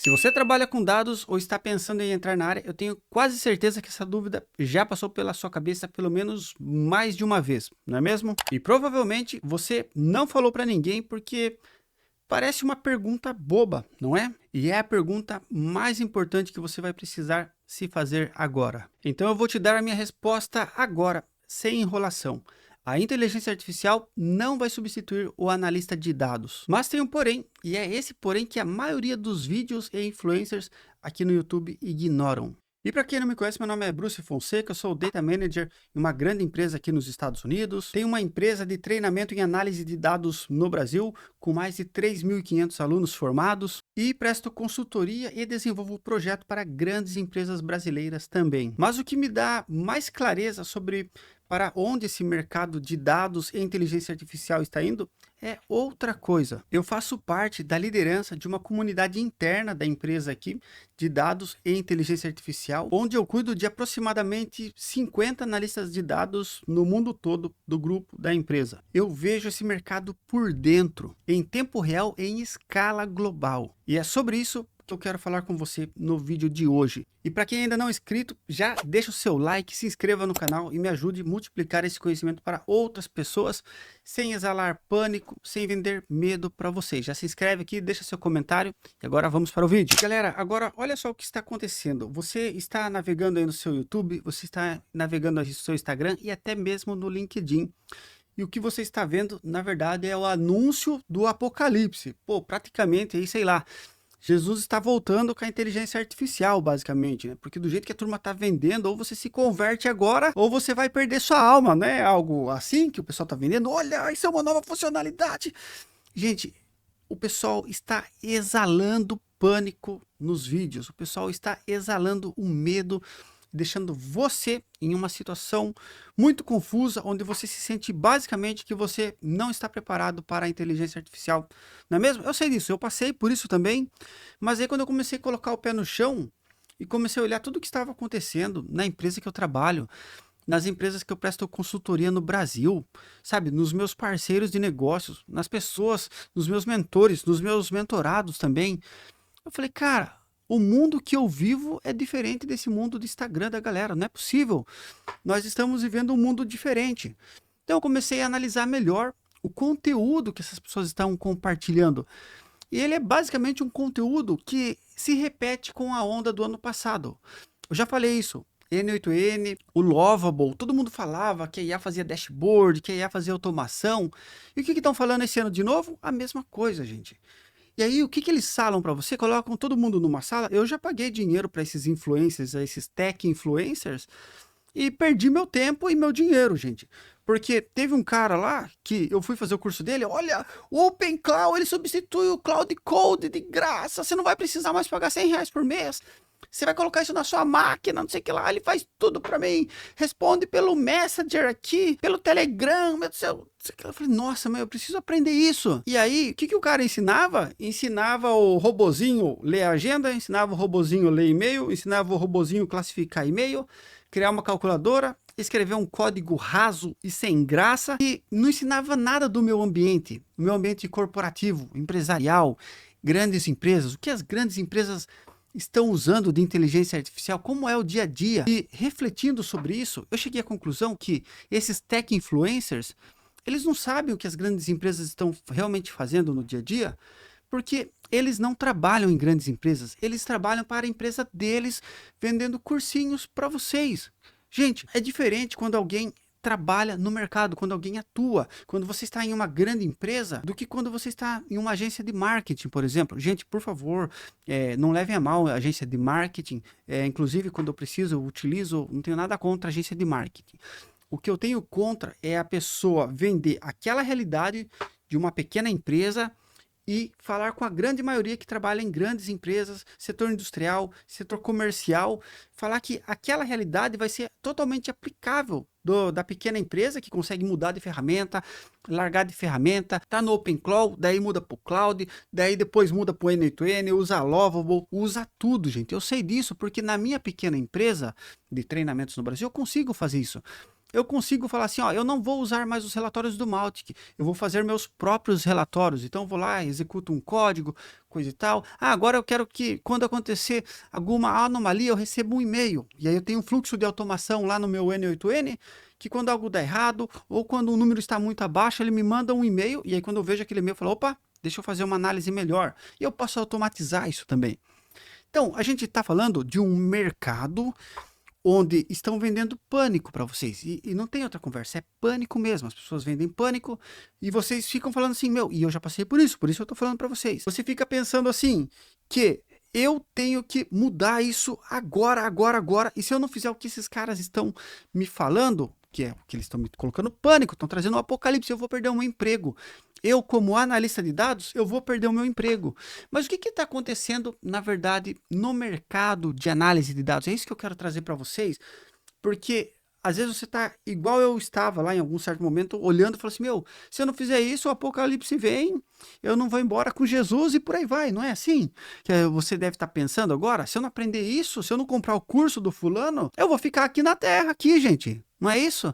Se você trabalha com dados ou está pensando em entrar na área, eu tenho quase certeza que essa dúvida já passou pela sua cabeça pelo menos mais de uma vez, não é mesmo? E provavelmente você não falou para ninguém porque parece uma pergunta boba, não é? E é a pergunta mais importante que você vai precisar se fazer agora. Então eu vou te dar a minha resposta agora, sem enrolação. A inteligência artificial não vai substituir o analista de dados. Mas tem um porém, e é esse porém que a maioria dos vídeos e influencers aqui no YouTube ignoram. E para quem não me conhece, meu nome é Bruce Fonseca, eu sou Data Manager em uma grande empresa aqui nos Estados Unidos. Tenho uma empresa de treinamento em análise de dados no Brasil, com mais de 3.500 alunos formados. E presto consultoria e desenvolvo projeto para grandes empresas brasileiras também. Mas o que me dá mais clareza sobre para onde esse mercado de dados e inteligência artificial está indo é outra coisa. Eu faço parte da liderança de uma comunidade interna da empresa aqui, de dados e inteligência artificial, onde eu cuido de aproximadamente 50 analistas de dados no mundo todo do grupo da empresa. Eu vejo esse mercado por dentro, em tempo real e em escala global. E é sobre isso que eu quero falar com você no vídeo de hoje. E para quem ainda não é inscrito, já deixa o seu like, se inscreva no canal e me ajude a multiplicar esse conhecimento para outras pessoas, sem exalar pânico, sem vender medo para vocês. Já se inscreve aqui, deixa seu comentário e agora vamos para o vídeo. Galera, agora olha só o que está acontecendo. Você está navegando aí no seu YouTube, você está navegando aí no seu Instagram e até mesmo no LinkedIn. E o que você está vendo, na verdade, é o anúncio do apocalipse. Pô, praticamente aí, sei lá, Jesus está voltando com a inteligência artificial, basicamente, né? Porque do jeito que a turma está vendendo, ou você se converte agora, ou você vai perder sua alma, né? Algo assim que o pessoal está vendendo. Olha, isso é uma nova funcionalidade. Gente, o pessoal está exalando pânico nos vídeos. O pessoal está exalando o medo, deixando você em uma situação muito confusa, onde você se sente basicamente que você não está preparado para a inteligência artificial, não é mesmo? Eu sei disso, eu passei por isso também, mas aí quando eu comecei a colocar o pé no chão e comecei a olhar tudo o que estava acontecendo na empresa que eu trabalho, nas empresas que eu presto consultoria no Brasil, sabe, nos meus parceiros de negócios, nas pessoas, nos meus mentores, nos meus mentorados também, eu falei, cara, o mundo que eu vivo é diferente desse mundo do Instagram da galera, não é possível. Nós estamos vivendo um mundo diferente. Então eu comecei a analisar melhor o conteúdo que essas pessoas estão compartilhando. E ele é basicamente um conteúdo que se repete com a onda do ano passado. Eu já falei isso. N8N, o Lovable, todo mundo falava que a IA fazia dashboard, que a IA fazia automação. E o que estão falando esse ano de novo? A mesma coisa, gente. E aí, o que que eles falam para você? Colocam todo mundo numa sala. Eu já paguei dinheiro para esses influencers, esses tech influencers, e perdi meu tempo e meu dinheiro, gente. Porque teve um cara lá que eu fui fazer o curso dele. Olha, o Open Cloud, ele substitui o Cloud Code de graça. Você não vai precisar mais pagar R$ 100 por mês. Você vai colocar isso na sua máquina, não sei o que lá. Ele faz tudo para mim. Responde pelo Messenger aqui, pelo Telegram. Meu Deus do céu. Eu falei, nossa, mas eu preciso aprender isso. E aí, o que que o cara ensinava? Ensinava o robozinho ler a agenda, ensinava o robozinho ler e-mail, ensinava o robozinho classificar e-mail, criar uma calculadora, escrever um código raso e sem graça, e não ensinava nada do meu ambiente corporativo, empresarial, grandes empresas, o que as grandes empresas estão usando de inteligência artificial, como é o dia a dia. E refletindo sobre isso, eu cheguei à conclusão que esses tech influencers, eles não sabem o que as grandes empresas estão realmente fazendo no dia a dia, porque eles não trabalham em grandes empresas, eles trabalham para a empresa deles, vendendo cursinhos para vocês. Gente, é diferente quando alguém trabalha no mercado, quando alguém atua, quando você está em uma grande empresa, do que quando você está em uma agência de marketing, por exemplo. Gente, por favor, não levem a mal a agência de marketing, inclusive quando eu preciso, eu utilizo, não tenho nada contra a agência de marketing. O que eu tenho contra é a pessoa vender aquela realidade de uma pequena empresa e falar com a grande maioria que trabalha em grandes empresas, setor industrial, setor comercial, falar que aquela realidade vai ser totalmente aplicável da pequena empresa que consegue mudar de ferramenta, largar de ferramenta, tá no Open Cloud, daí muda para o Cloud, daí depois muda para o N8N, usa Lovable, usa tudo, gente. Eu sei disso porque na minha pequena empresa de treinamentos no Brasil eu consigo fazer isso. eu consigo falar assim, ó, eu não vou usar mais os relatórios do Mautic, eu vou fazer meus próprios relatórios. Então eu vou lá, executo um código, coisa e tal. Ah, agora eu quero que quando acontecer alguma anomalia eu receba um e-mail. E aí eu tenho um fluxo de automação lá no meu N8N, que quando algo dá errado ou quando o número está muito abaixo, ele me manda um e-mail. E aí quando eu vejo aquele e-mail, eu falo, opa, deixa eu fazer uma análise melhor. E eu posso automatizar isso também. Então, a gente está falando de um mercado onde estão vendendo pânico para vocês. E não tem outra conversa, é pânico mesmo. As pessoas vendem pânico e vocês ficam falando assim, meu, e eu já passei por isso eu estou falando para vocês. Você fica pensando assim, que eu tenho que mudar isso agora, e se eu não fizer o que esses caras estão me falando, que é o que eles estão me colocando pânico, estão trazendo um apocalipse, eu vou perder o meu emprego. Eu, como analista de dados, eu vou perder o meu emprego. Mas o que está acontecendo, na verdade, no mercado de análise de dados? É isso que eu quero trazer para vocês, porque às vezes você está igual eu estava lá em algum certo momento, olhando e falando assim, meu, se eu não fizer isso, o apocalipse vem, eu não vou embora com Jesus e por aí vai, não é assim? Que você deve estar pensando agora, se eu não aprender isso, se eu não comprar o curso do fulano, eu vou ficar aqui na terra, aqui, gente, não é isso?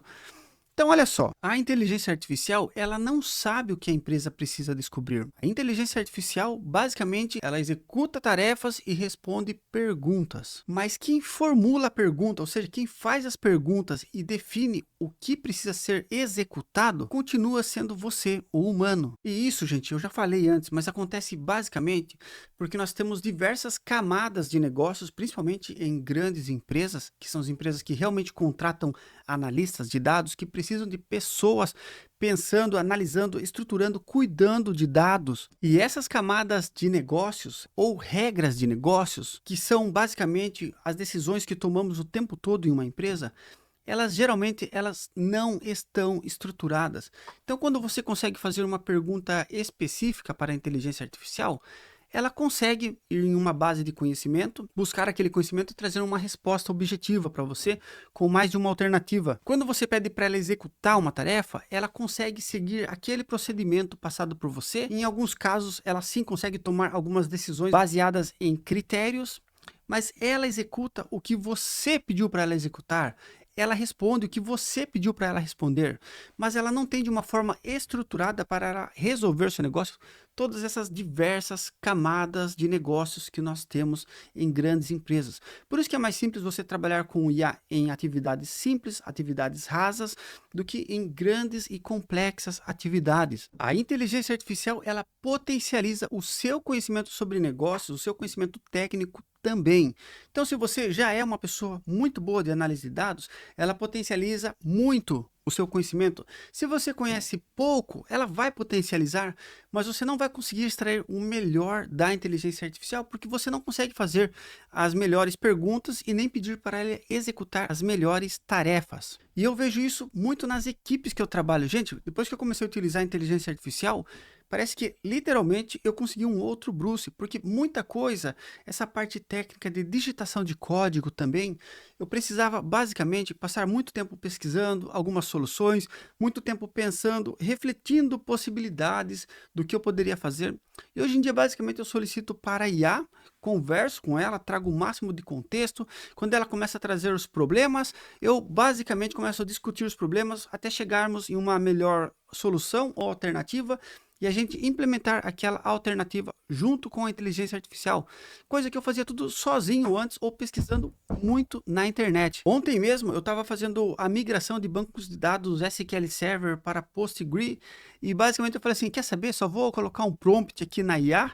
Então, olha só, a inteligência artificial, ela não sabe o que a empresa precisa descobrir. A inteligência artificial, basicamente, ela executa tarefas e responde perguntas. Mas quem formula a pergunta, ou seja, quem faz as perguntas e define o que precisa ser executado, continua sendo você, o humano. E isso, gente, eu já falei antes, mas acontece basicamente porque nós temos diversas camadas de negócios, principalmente em grandes empresas, que são as empresas que realmente contratam analistas de dados, que precisam de pessoas pensando, analisando, estruturando, cuidando de dados. E essas camadas de negócios ou regras de negócios, que são basicamente as decisões que tomamos o tempo todo em uma empresa, elas geralmente não estão estruturadas. Então, quando você consegue fazer uma pergunta específica para a inteligência artificial, ela consegue ir em uma base de conhecimento, buscar aquele conhecimento e trazer uma resposta objetiva para você com mais de uma alternativa. Quando você pede para ela executar uma tarefa, ela consegue seguir aquele procedimento passado por você. Em alguns casos, ela sim consegue tomar algumas decisões baseadas em critérios, mas ela executa o que você pediu para ela executar. Ela responde o que você pediu para ela responder, mas ela não tem de uma forma estruturada para ela resolver seu negócio, todas essas diversas camadas de negócios que nós temos em grandes empresas. Por isso que é mais simples você trabalhar com IA em atividades simples, atividades rasas, do que em grandes e complexas atividades. A inteligência artificial, ela potencializa o seu conhecimento sobre negócios, o seu conhecimento técnico também. Então, se você já é uma pessoa muito boa de análise de dados, ela potencializa muito o seu conhecimento. Se você conhece pouco, ela vai potencializar, mas você não vai conseguir extrair o melhor da inteligência artificial, porque você não consegue fazer as melhores perguntas e nem pedir para ela executar as melhores tarefas. E eu vejo isso muito nas equipes que eu trabalho. Gente, depois que eu comecei a utilizar a inteligência artificial, parece que literalmente eu consegui um outro Bruce, porque muita coisa, essa parte técnica de digitação de código também, eu precisava basicamente passar muito tempo pesquisando algumas soluções, muito tempo pensando, refletindo possibilidades do que eu poderia fazer. E hoje em dia basicamente eu solicito para a IA, converso com ela, trago o máximo de contexto. Quando ela começa a trazer os problemas, eu basicamente começo a discutir os problemas até chegarmos em uma melhor solução ou alternativa e a gente implementar aquela alternativa junto com a inteligência artificial, coisa que eu fazia tudo sozinho antes ou pesquisando muito na internet. Ontem mesmo eu estava fazendo a migração de bancos de dados SQL Server para Postgre e basicamente eu falei assim, quer saber, só vou colocar um prompt aqui na IA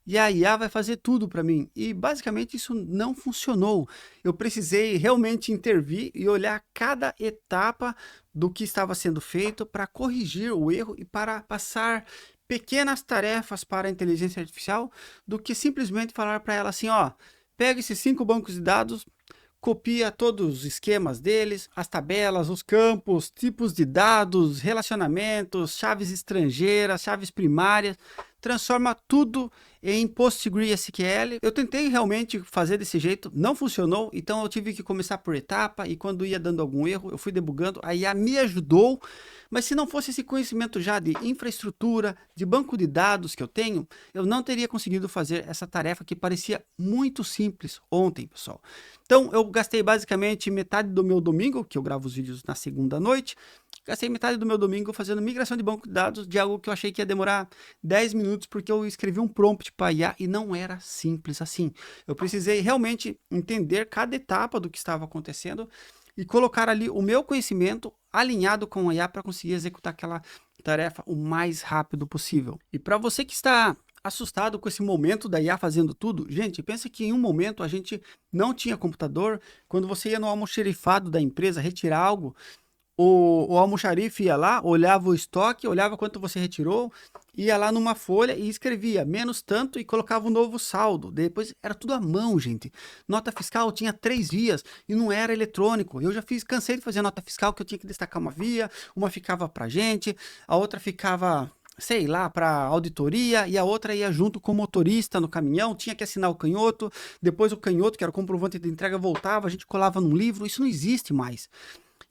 e a IA vai fazer tudo para mim. E basicamente isso não funcionou. Eu precisei realmente intervir e olhar cada etapa do que estava sendo feito para corrigir o erro e para passar pequenas tarefas para a inteligência artificial, do que simplesmente falar para ela assim, ó, pega esses 5 bancos de dados, copia todos os esquemas deles, as tabelas, os campos, tipos de dados, relacionamentos, chaves estrangeiras, chaves primárias, transforma tudo em PostgreSQL. Eu tentei realmente fazer desse jeito, não funcionou, então eu tive que começar por etapa, e quando ia dando algum erro, eu fui debugando, a IA me ajudou, mas se não fosse esse conhecimento já de infraestrutura, de banco de dados que eu tenho, eu não teria conseguido fazer essa tarefa que parecia muito simples ontem, pessoal. Então eu gastei basicamente metade do meu domingo, que eu gravo os vídeos na segunda noite, gastei metade do meu domingo fazendo migração de banco de dados de algo que eu achei que ia demorar 10 minutos, porque eu escrevi um prompt para IA e não era simples assim. Eu precisei realmente entender cada etapa do que estava acontecendo e colocar ali o meu conhecimento alinhado com a IA para conseguir executar aquela tarefa o mais rápido possível. E para você que está assustado com esse momento da IA fazendo tudo, gente, pensa que em um momento a gente não tinha computador. Quando você ia no almoxerifado da empresa retirar algo, o almoxarife ia lá, olhava o estoque, olhava quanto você retirou, ia lá numa folha e escrevia menos tanto e colocava um novo saldo. Depois era tudo à mão, gente. Nota fiscal tinha 3 vias e não era eletrônico. Eu já cansei de fazer nota fiscal que eu tinha que destacar uma via, uma ficava pra gente, a outra ficava, sei lá, para auditoria, e a outra ia junto com o motorista no caminhão, tinha que assinar o canhoto, depois o canhoto, que era o comprovante de entrega, voltava, a gente colava num livro. Isso não existe mais.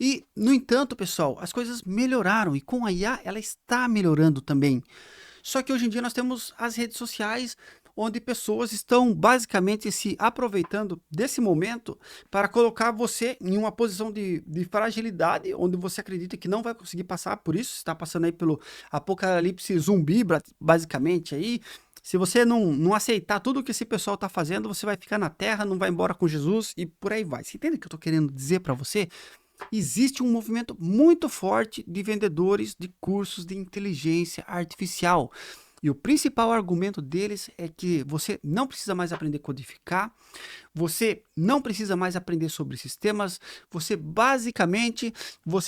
E, no entanto, pessoal, as coisas melhoraram, e com a IA ela está melhorando também. Só que hoje em dia nós temos as redes sociais, onde pessoas estão basicamente se aproveitando desse momento para colocar você em uma posição de fragilidade, onde você acredita que não vai conseguir passar por isso. Está passando aí pelo apocalipse zumbi, basicamente aí. Se você não aceitar tudo que esse pessoal está fazendo, você vai ficar na terra, não vai embora com Jesus e por aí vai. Você entende o que eu estou querendo dizer para você? Existe um movimento muito forte de vendedores de cursos de inteligência artificial. E o principal argumento deles é que você não precisa mais aprender a codificar, você não precisa mais aprender sobre sistemas, você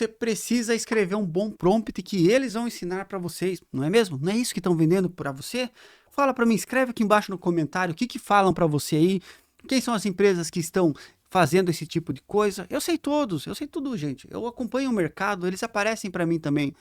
precisa escrever um bom prompt que eles vão ensinar para vocês, não é mesmo? Não é isso que estão vendendo para você? Fala para mim, escreve aqui embaixo no comentário o que falam para você aí, quem são as empresas que estão fazendo esse tipo de coisa. Eu sei tudo, gente. Eu acompanho o mercado, eles aparecem para mim também.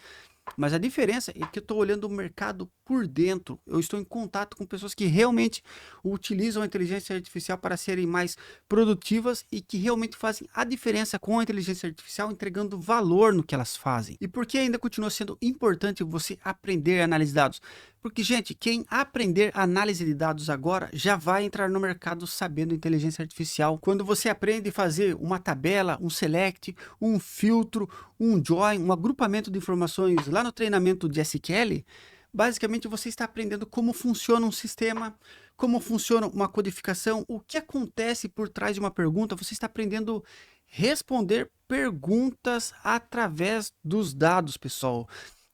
Mas a diferença é que eu estou olhando o mercado por dentro. Eu estou em contato com pessoas que realmente utilizam a inteligência artificial para serem mais produtivas e que realmente fazem a diferença com a inteligência artificial, entregando valor no que elas fazem. E por que ainda continua sendo importante você aprender análise de dados? Porque, gente, quem aprender análise de dados agora já vai entrar no mercado sabendo inteligência artificial. Quando você aprende a fazer uma tabela, um select, um filtro, um join, um agrupamento de informações lá no treinamento de SQL, basicamente você está aprendendo como funciona um sistema, como funciona uma codificação, o que acontece por trás de uma pergunta. Você está aprendendo a responder perguntas através dos dados, pessoal.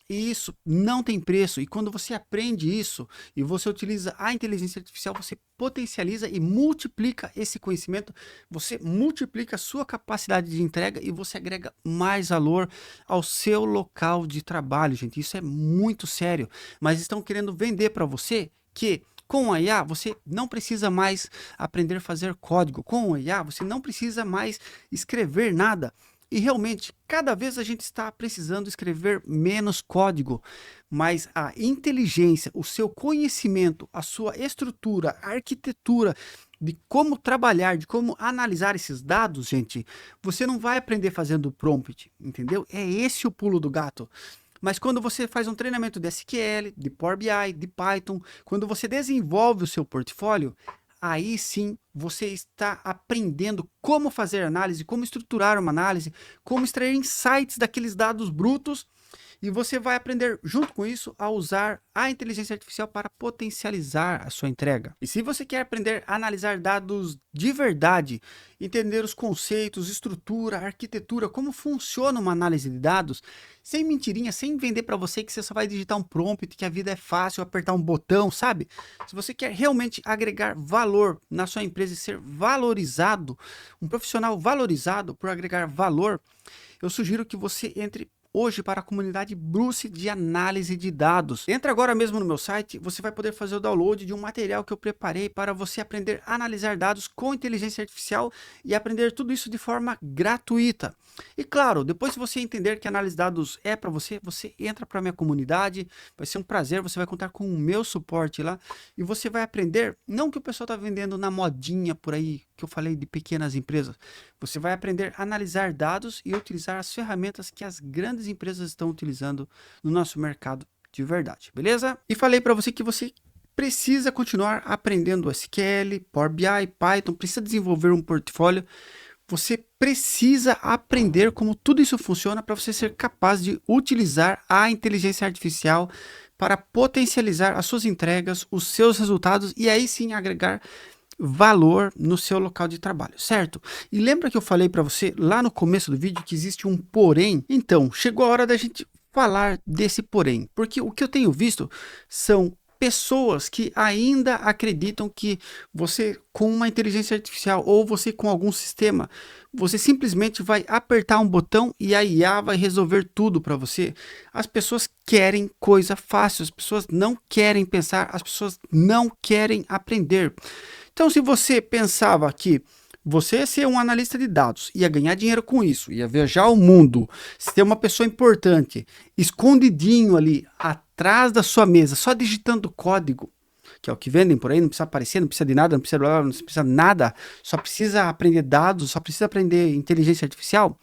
E isso não tem preço. E quando você aprende isso e você utiliza a inteligência artificial, você potencializa e multiplica esse conhecimento, você multiplica a sua capacidade de entrega e você agrega mais valor ao seu local de trabalho, gente. Isso é muito sério. Mas estão querendo vender para você que com a IA você não precisa mais aprender a fazer código. Com a IA você não precisa mais escrever nada. E realmente, cada vez a gente está precisando escrever menos código, mas a inteligência, o seu conhecimento, a sua estrutura, a arquitetura de como trabalhar, de como analisar esses dados, gente, você não vai aprender fazendo prompt, entendeu? É esse o pulo do gato. Mas quando você faz um treinamento de SQL, de Power BI, de Python, quando você desenvolve o seu portfólio, aí sim você está aprendendo como fazer análise, como estruturar uma análise, como extrair insights daqueles dados brutos, e você vai aprender junto com isso a usar a inteligência artificial para potencializar a sua entrega. E se você quer aprender a analisar dados de verdade, entender os conceitos, estrutura, arquitetura, como funciona uma análise de dados, sem mentirinha, sem vender para você que você só vai digitar um prompt, que a vida é fácil, apertar um botão, sabe? Se você quer realmente agregar valor na sua empresa e ser valorizado, um profissional valorizado por agregar valor, eu sugiro que você entre hoje para a comunidade Bruce de análise de dados. Entra agora mesmo no meu site, você vai poder fazer o download de um material que eu preparei para você aprender a analisar dados com inteligência artificial e aprender tudo isso de forma gratuita. E claro, depois que você entender que análise de dados é para você, você entra para a minha comunidade, vai ser um prazer, você vai contar com o meu suporte lá e você vai aprender, não que o pessoal está vendendo na modinha por aí, que eu falei de pequenas empresas, você vai aprender a analisar dados e utilizar as ferramentas que as grandes empresas estão utilizando no nosso mercado de verdade, beleza? E falei para você que você precisa continuar aprendendo SQL, Power BI, Python, precisa desenvolver um portfólio. Você precisa aprender como tudo isso funciona para você ser capaz de utilizar a inteligência artificial para potencializar as suas entregas, os seus resultados e aí sim agregar valor no seu local de trabalho, certo? E lembra que eu falei para você lá no começo do vídeo que existe um porém? Então, chegou a hora da gente falar desse porém, porque o que eu tenho visto são pessoas que ainda acreditam que você com uma inteligência artificial ou você com algum sistema, você simplesmente vai apertar um botão e a IA vai resolver tudo para você. As pessoas querem coisa fácil, as pessoas não querem pensar, as pessoas não querem aprender. Então, se você pensava que você ser um analista de dados, ia ganhar dinheiro com isso, ia viajar o mundo, ser uma pessoa importante, escondidinho ali atrás da sua mesa, só digitando código, que é o que vendem por aí, não precisa aparecer, não precisa de nada, não precisa nada, só precisa aprender dados, só precisa aprender inteligência artificial.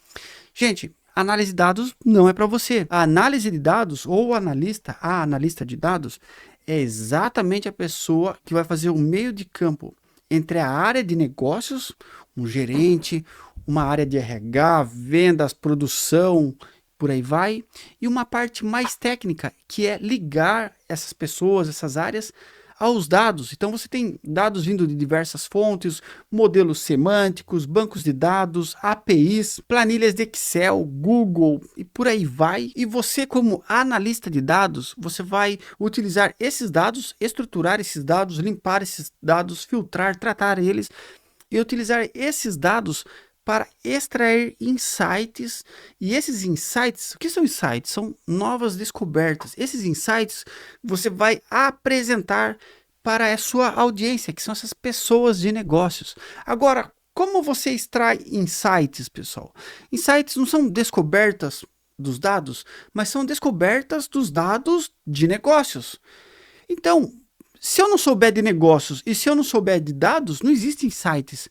Gente, análise de dados não é para você. A análise de dados ou a analista de dados é exatamente a pessoa que vai fazer o meio de campo entre a área de negócios, um gerente, uma área de RH, vendas, produção, por aí vai, e uma parte mais técnica, que é ligar essas pessoas, essas áreas, aos dados. Então você tem dados vindo de diversas fontes, modelos semânticos, bancos de dados, APIs, planilhas de Excel, Google e por aí vai. E você, como analista de dados, você vai utilizar esses dados, estruturar esses dados, limpar esses dados, filtrar, tratar eles e utilizar esses dados para extrair insights. E esses insights, o que são insights? São novas descobertas. Esses insights você vai apresentar para a sua audiência, que são essas pessoas de negócios. Agora, como você extrai insights, pessoal? Insights não são descobertas dos dados, mas são descobertas dos dados de negócios. Então, se eu não souber de negócios e se eu não souber de dados, não existem insights.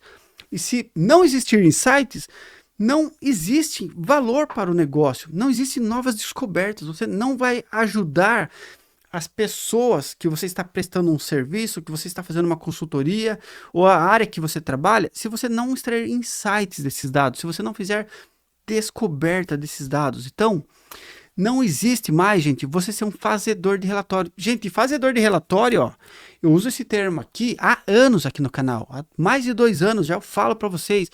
E se não existir insights, não existe valor para o negócio, não existem novas descobertas, você não vai ajudar as pessoas que você está prestando um serviço, que você está fazendo uma consultoria, ou a área que você trabalha, se você não extrair insights desses dados, se você não fizer descoberta desses dados. Então, não existe mais, gente, você ser um fazedor de relatório. Gente, fazedor de relatório, ó, eu uso esse termo aqui há anos aqui no canal. Há mais de 2 anos já eu falo para vocês.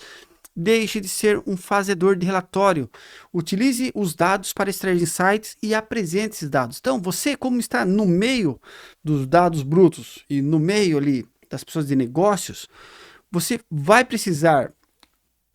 Deixe de ser um fazedor de relatório. Utilize os dados para extrair insights e apresente esses dados. Então, você, como está no meio dos dados brutos e no meio ali das pessoas de negócios, você vai precisar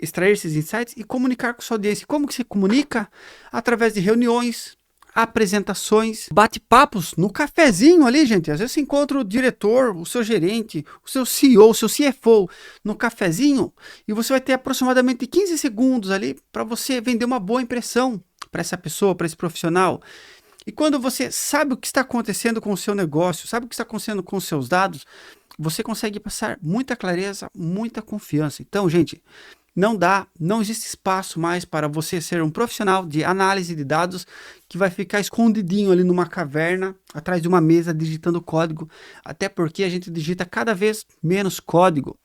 extrair esses insights e comunicar com sua audiência. Como que se comunica? Através de reuniões, apresentações, bate-papos no cafezinho ali, gente. Às vezes você encontra o diretor, o seu gerente, o seu CEO, o seu CFO no cafezinho e você vai ter aproximadamente 15 segundos ali para você vender uma boa impressão para essa pessoa, para esse profissional. E quando você sabe o que está acontecendo com o seu negócio, sabe o que está acontecendo com os seus dados, você consegue passar muita clareza, muita confiança. Então, gente, não existe espaço mais para você ser um profissional de análise de dados que vai ficar escondidinho ali numa caverna, atrás de uma mesa, digitando código, até porque a gente digita cada vez menos código.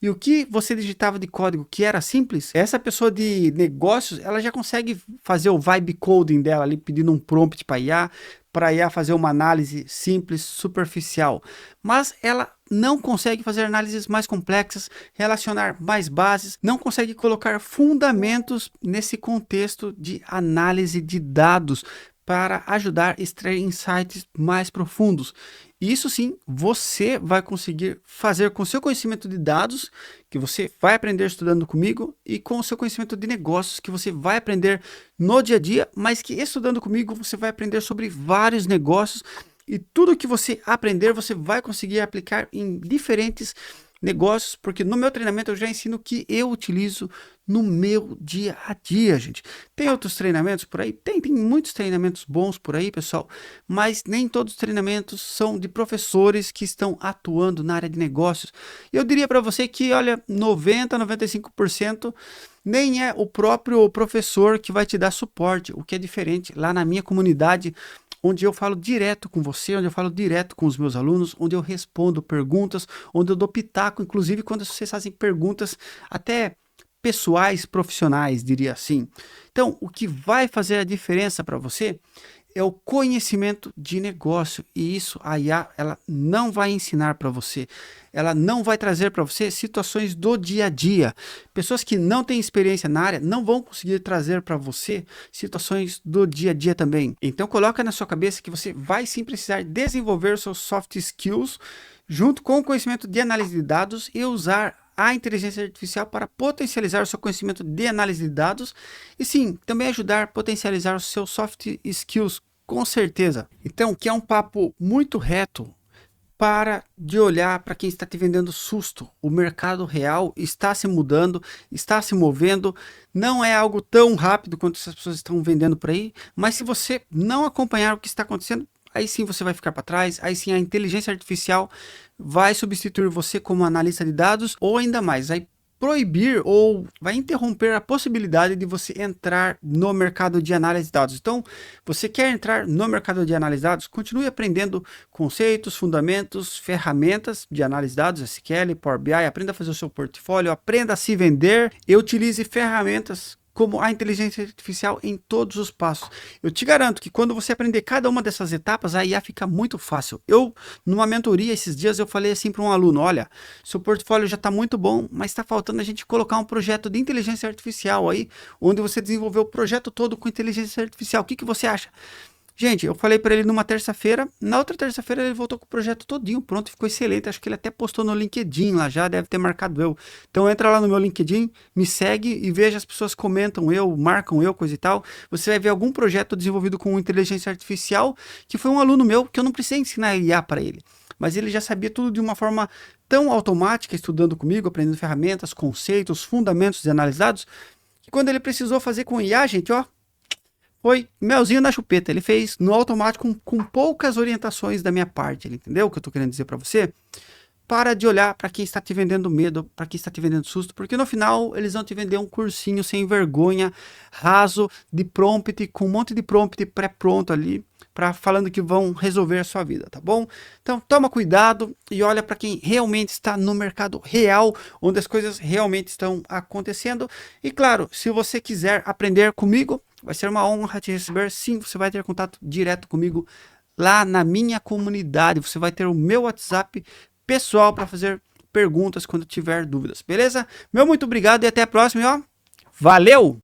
E o que você digitava de código que era simples, essa pessoa de negócios, ela já consegue fazer o vibe coding dela ali, pedindo um prompt para IA fazer uma análise simples, superficial. Mas ela não consegue fazer análises mais complexas, relacionar mais bases, não consegue colocar fundamentos nesse contexto de análise de dados para ajudar a extrair insights mais profundos. E isso sim, você vai conseguir fazer com o seu conhecimento de dados, que você vai aprender estudando comigo, e com o seu conhecimento de negócios, que você vai aprender no dia a dia, mas que estudando comigo você vai aprender sobre vários negócios, e tudo que você aprender você vai conseguir aplicar em diferentes negócios, porque no meu treinamento eu já ensino o que eu utilizo no meu dia a dia, gente. Tem outros treinamentos por aí? Tem muitos treinamentos bons por aí, pessoal, mas nem todos os treinamentos são de professores que estão atuando na área de negócios. Eu diria para você que, olha, 90, 95% nem é o próprio professor que vai te dar suporte, o que é diferente lá na minha comunidade, onde eu falo direto com você, onde eu falo direto com os meus alunos, onde eu respondo perguntas, onde eu dou pitaco, inclusive quando vocês fazem perguntas até pessoais, profissionais, diria assim. Então, o que vai fazer a diferença para você é o conhecimento de negócio, e isso a IA ela não vai ensinar para você, ela não vai trazer para você situações do dia a dia. Pessoas que não têm experiência na área não vão conseguir trazer para você situações do dia a dia também. Então coloca na sua cabeça que você vai sim precisar desenvolver seus soft skills junto com o conhecimento de análise de dados e usar a inteligência artificial para potencializar o seu conhecimento de análise de dados e sim, também ajudar a potencializar os seus soft skills, com certeza. Então, que é um papo muito reto, para de olhar para quem está te vendendo susto. O mercado real está se mudando, está se movendo, não é algo tão rápido quanto essas pessoas estão vendendo por aí, mas se você não acompanhar o que está acontecendo, aí sim você vai ficar para trás, aí sim a inteligência artificial vai substituir você como analista de dados, ou ainda mais, vai proibir ou vai interromper a possibilidade de você entrar no mercado de análise de dados. Então, você quer entrar no mercado de análise de dados? Continue aprendendo conceitos, fundamentos, ferramentas de análise de dados, SQL, Power BI, aprenda a fazer o seu portfólio, aprenda a se vender e utilize ferramentas como a inteligência artificial em todos os passos. Eu te garanto que quando você aprender cada uma dessas etapas, a IA fica muito fácil. Eu, numa mentoria esses dias, eu falei assim para um aluno, olha, seu portfólio já está muito bom, mas está faltando a gente colocar um projeto de inteligência artificial aí, onde você desenvolveu o projeto todo com inteligência artificial. O que você acha? Gente, eu falei para ele numa terça-feira, na outra terça-feira ele voltou com o projeto todinho pronto, ficou excelente, acho que ele até postou no LinkedIn lá já, deve ter marcado eu. Então entra lá no meu LinkedIn, me segue e veja as pessoas comentam eu, marcam eu, coisa e tal. Você vai ver algum projeto desenvolvido com inteligência artificial, que foi um aluno meu, que eu não precisei ensinar IA para ele. Mas ele já sabia tudo de uma forma tão automática, estudando comigo, aprendendo ferramentas, conceitos, fundamentos de análise de dados, que quando ele precisou fazer com IA, gente, ó, foi melzinho na chupeta, ele fez no automático com poucas orientações da minha parte, ele entendeu o que eu tô querendo dizer para você? Para de olhar para quem está te vendendo medo, para quem está te vendendo susto, porque no final eles vão te vender um cursinho sem vergonha, raso, de prompt, com um monte de prompt pré-pronto ali, falando que vão resolver a sua vida, tá bom? Então toma cuidado e olha para quem realmente está no mercado real, onde as coisas realmente estão acontecendo. E claro, se você quiser aprender comigo, vai ser uma honra te receber. Sim, você vai ter contato direto comigo lá na minha comunidade. Você vai ter o meu WhatsApp pessoal para fazer perguntas quando tiver dúvidas, beleza? Meu muito obrigado e até a próxima, e ó, valeu!